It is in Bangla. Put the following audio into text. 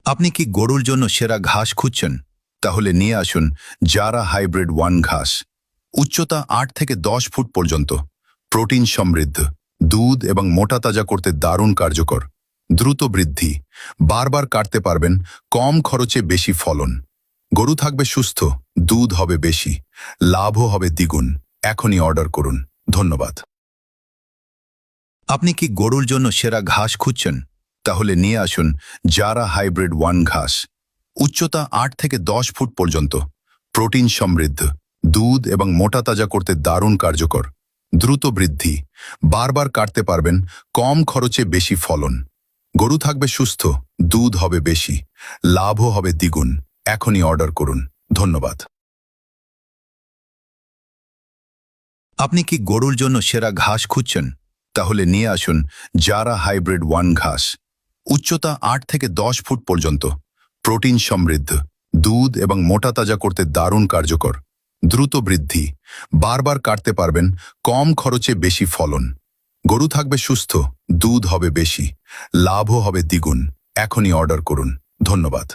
আপনি কি গরুর জন্য সেরা ঘাস খুঁজছেন? তাহলে নিয়ে আসুন জারা হাইব্রিড 1 ঘাস। উচ্চতা 8 থেকে 10 ফুট পর্যন্ত, প্রোটিন সমৃদ্ধ, দুধ এবং মোটা তাজা করতে দারুণ কার্যকর। দ্রুত বৃদ্ধি, বারবার কাটতে পারবেন, কম খরচে বেশি ফলন। গরু থাকবে সুস্থ, দুধ হবে বেশি, লাভও হবে দ্বিগুণ। এখনই অর্ডার করুন। ধন্যবাদ। আপনি কি গরুর জন্য সেরা ঘাস খুঁজছেন? তাহলে নিয়ে আসুন জারা হাইব্রিড 1 ঘাস। উচ্চতা 8 থেকে 10 ফুট পর্যন্ত, প্রোটিন সমৃদ্ধ, দুধ এবং মোটা তাজা করতে দারুণ কার্যকর। দ্রুত বৃদ্ধি, বারবার কাটতে পারবেন, কম খরচে বেশি ফলন। গরু থাকবে সুস্থ, দুধ হবে বেশি, লাভও হবে দ্বিগুণ। এখনই অর্ডার করুন। ধন্যবাদ। আপনি কি গরুর জন্য সেরা ঘাস খুঁজছেন? তাহলে নিয়ে আসুন জারা হাইব্রিড 1 ঘাস। উচ্চতা 8 থেকে 10 ফুট পর্যন্ত, প্রোটিন সমৃদ্ধ, দুধ এবং মোটা তাজা করতে দারুণ কার্যকর। দ্রুত বৃদ্ধি, বারবার কাটতে পারবেন, কম খরচে বেশি ফলন। গরু থাকবে সুস্থ, দুধ হবে বেশি, লাভও হবে দ্বিগুণ। এখনই অর্ডার করুন। ধন্যবাদ।